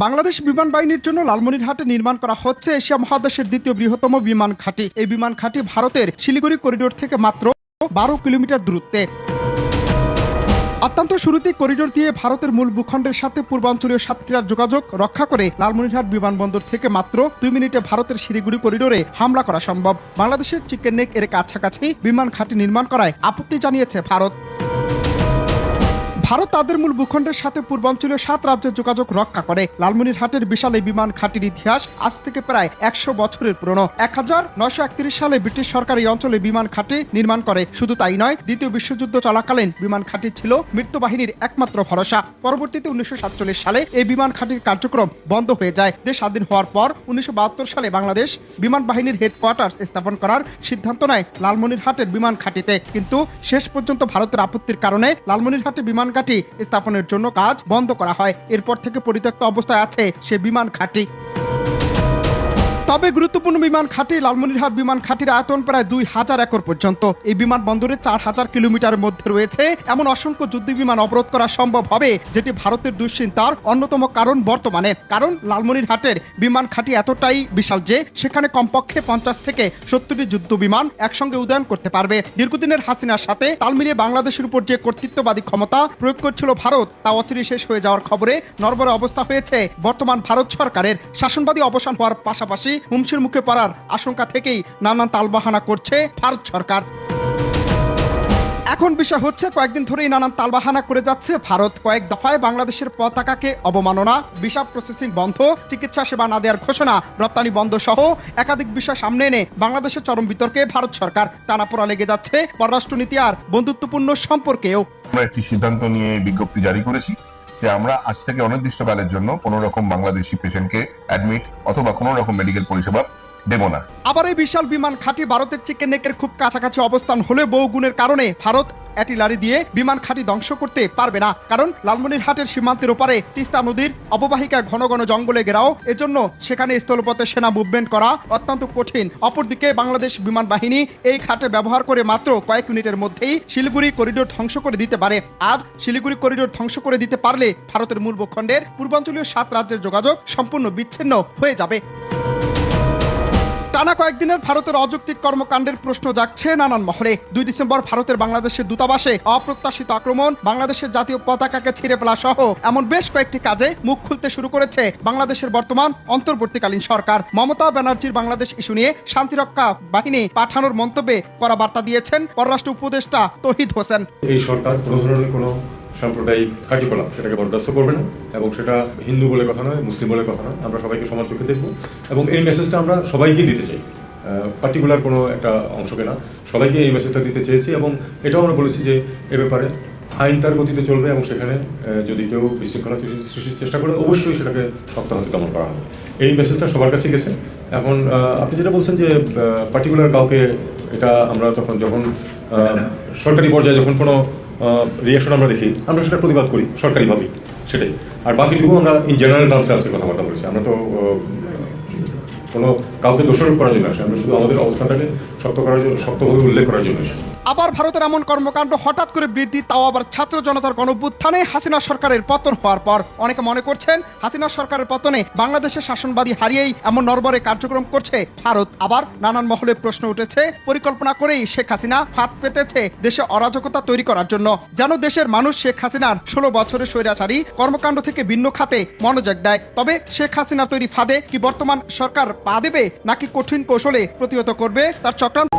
বাংলাদেশ বিমান বাহিনীর জন্য লালমনিরহাটে নির্মাণ করা হচ্ছে এশিয়া মহাদেশের দ্বিতীয় বৃহত্তম বিমান ঘাঁটি। এই বিমান ঘাঁটি ভারতের শিলিগুড়ি করিডোর থেকে মাত্র 12 কিলোমিটার দূরত্বে। অত্যন্ত শুরুতে করিডোর দিয়ে ভারতের মূল ভূখণ্ডের সাথে পূর্বাঞ্চলীয় সাতক্ষীরার যোগাযোগ রক্ষা করে লালমনিরহাট বিমানবন্দর থেকে মাত্র 2 মিনিটে ভারতের শিলিগুড়ি করিডোরে হামলা করা সম্ভব। বাংলাদেশের চিকেন নেক এর কাছাকাছি বিমান ঘাঁটি নির্মাণ করায় আপত্তি জানিয়েছে ভারত। ভারত তাদের মূল ভূখণ্ডের সাথে পূর্বাঞ্চলীয় 7 রাজ্যের যোগাযোগ রক্ষা করে। লালমনিরহাটের বিশাল এই বিমান ঘাঁটির ইতিহাস আজ থেকে প্রায় 100 বছরের পুরনো। 1931 সালে ব্রিটিশ সরকার এই অঞ্চলে বিমান ঘাঁটি নির্মাণ করে। শুধু তাই নয়, দ্বিতীয় বিশ্বযুদ্ধ চলাকালীন বিমান ঘাঁটি ছিল মৃত্যু বাহিনীর একমাত্র ভরসা। পরবর্তীতে 1947 সালে এই বিমান ঘাঁটির কার্যক্রম বন্ধ হয়ে যায়। দেশ স্বাধীন হওয়ার পর 1972 সালে বাংলাদেশ বিমান বাহিনীর হেডকোয়ার্টার স্থাপন করার সিদ্ধান্ত নেয় লালমনিরহাটের বিমান ঘাঁটিতে। কিন্তু শেষ পর্যন্ত ভারতের আপত্তির কারণে লালমনিরহাটে বিমান ঘাঁটি স্থাপনের জন্য কাজ বন্ধ করা হয়। এরপর থেকে পরিত্যক্ত অবস্থায় আছে সে বিমান ঘাঁটি। তবে গুরুত্বপূর্ণ বিমান ঘাঁটি লালমনিরহাট বিমান ঘাঁটির আয়তন প্রায় 2000 একর পর্যন্ত। এই বিমানবন্দরে 4000 কিলোমিটারের মধ্যে রয়েছে এমন অসংখ্য যুদ্ধ বিমান অবরোধ করা সম্ভব হবে, যেটি ভারতের দুশ্চিন্তার অন্যতম কারণ বর্তমানে। কারণ লালমনিরহাটের বিমান ঘাঁটি এতটাই বিশাল যে সেখানে কমপক্ষে 50 থেকে 70টি যুদ্ধ বিমান একসঙ্গে উড্ডয়ন করতে পারবে। দীর্ঘদিনের হাসিনার সাথে তাল মিলিয়ে বাংলাদেশের উপর যে কর্তৃত্ববাদী ক্ষমতা প্রয়োগ করছিল ভারত, তা অচিরে শেষ হয়ে যাওয়ার খবরে নড়বড়ে অবস্থা হয়েছে বর্তমান ভারত সরকারের। শাসনবাদী অবসান হওয়ার পাশাপাশি হুমকির মুখে পড়ার আশঙ্কা থেকেই নানান তালবাহানা করছে ভারত সরকার। এখন বিষয় হচ্ছে, কয়েকদিন ধরেই নানান তালবাহানা করে যাচ্ছে ভারত। কয়েক দফায় বাংলাদেশের পতাকাকে অবমাননা, ভিসা প্রসেসিং বন্ধ, চিকিৎসা সেবা না দেওয়ার ঘোষণা, রপ্তানি বন্ধ সহ একাধিক বিষয় সামনে এনে বাংলাদেশের চরম বিতর্কে ভারত সরকার। টানাপোড়া লেগে যাচ্ছে পররাষ্ট্রনীতি আর বন্ধুত্বপূর্ণ সম্পর্কেও। আমরা একটি সিদ্ধান্ত নিয়ে বিজ্ঞপ্তি জারি করেছি যে আমরা আজ থেকে অনির্দিষ্টকালের জন্য কোনো রকম বাংলাদেশি পেশেন্টকে অ্যাডমিট অথবা কোনো রকম মেডিকেল পরিষেবা দেব না। আবার এই বিশাল বিমান ঘাঁটি ভারতের চিকেন নেকের খুব কাছাকাছি অবস্থান হলে বহু গুণের কারণে ভারত অ্যাটিলারি দিয়ে বিমান ঘাঁটি ধ্বংস করতে পারবে না। কারণ লালমনিরহাটের সীমান্তের ওপারে তিস্তা নদীর অববাহিকা ঘন ঘন জঙ্গলে ঘেরাও, এজন্য সেখানে স্থলপথে সেনা মুভমেন্ট করা অত্যন্ত কঠিন। অপরদিকে বাংলাদেশ বিমান বাহিনী এই ঘাটে ব্যবহার করে মাত্র কয়েক মিনিটের মধ্যেই শিলিগুড়ি করিডোর ধ্বংস করে দিতে পারে। আর শিলিগুড়ি করিডোর ধ্বংস করে দিতে পারলে ভারতের মূল ভূখণ্ডের পূর্বাঞ্চলীয় 7 রাজ্যের যোগাযোগ সম্পূর্ণ বিচ্ছিন্ন হয়ে যাবে। টানা কয়েকদিনের ভারতের অযৌক্তিক কর্মকাণ্ডের প্রশ্ন জাগছে নানান মহলে। 2 ডিসেম্বর ভারতের বাংলাদেশের দূতাবাসে অপ্রত্যাশিত আক্রমণ, বাংলাদেশের জাতীয় পতাকাকে ছিঁড়ে ফেলা সহ এমন বেশ কয়েকটি কাজে মুখ খুলতে শুরু করেছে বাংলাদেশের বর্তমান অন্তর্বর্তীকালীন সরকার। মমতা ব্যানার্জির বাংলাদেশ ইস্যু নিয়ে শান্তিরক্ষা বাহিনী পাঠানোর মন্তব্যে কড়া বার্তা দিয়েছেন পররাষ্ট্র উপদেষ্টা তৌহিদ হোসেন। এই সরকার কোনো ধরনের কোনো সাম্প্রদায়িক কার্যকলাপ সেটাকে বরদাস্ত করবে না, এবং সেটা হিন্দু বলে কথা নয়, মুসলিম বলে কথা নয়। আমরা সবাইকে সমান চোখে দেখব, এবং এই মেসেজটা আমরা সবাইকে দিতে চাই, পার্টিকুলার কোনো একটা অংশকে না, সবাইকে এই মেসেজটা দিতে চেয়েছি। এবং এটাও আমরা বলেছি যে এ ব্যাপারে আইন তার গতিতে চলবে, এবং সেখানে যদি কেউ বিশৃঙ্খলা সৃষ্টির চেষ্টা করে অবশ্যই সেটাকে শক্ত হাতে দমন করা হবে। এই মেসেজটা সবার কাছে গেছে। এখন আপনি যেটা বলছেন যে পার্টিকুলার কাউকে, এটা আমরা যখন সরকারি পর্যায়ে যখন কোনো রিয়াকশন আমরা দেখি, আমরা সেটা প্রতিবাদ করি সরকারিভাবেই, সেটাই। আর বাকিটুকু আমরা ইন জেনারেল টার্মসে আজকে কথাবার্তা বলছি। আমরা তো কোনো কাউকে দোষারোপ করার জন্য আসে, আমরা শুধু আমাদের অবস্থানটাকে শক্তভাবে উল্লেখ করার জন্য এসেছি। আবার ভারতের এমন কর্মকাণ্ড হঠাৎ করে বৃদ্ধি, তাও আবার ছাত্র জনতার গণঅভ্যুত্থানে হাসিনা সরকারের পতন হওয়ার পর। অনেকে মনে করছেন হাসিনা সরকারের পতনে বাংলাদেশের শাসনবাদী হারিয়েই এমন নড়বড়ে কার্যক্রম করছে ভারত। আবার নানান মহলে প্রশ্ন উঠেছে, পরিকল্পনা করেই শেখ হাসিনা ফাঁদ পেতেছে দেশে অরাজকতা তৈরি করার জন্য, যেন দেশের মানুষ শেখ হাসিনার 16 বছরের স্বৈরাচারী কর্মকাণ্ড থেকে ভিন্ন খাতে মনোযোগ দেয়। তবে শেখ হাসিনার তৈরি ফাঁদে কি বর্তমান সরকার পা দেবে, নাকি কঠিন কৌশলে প্রতিহত করবে তার চক্রান্ত?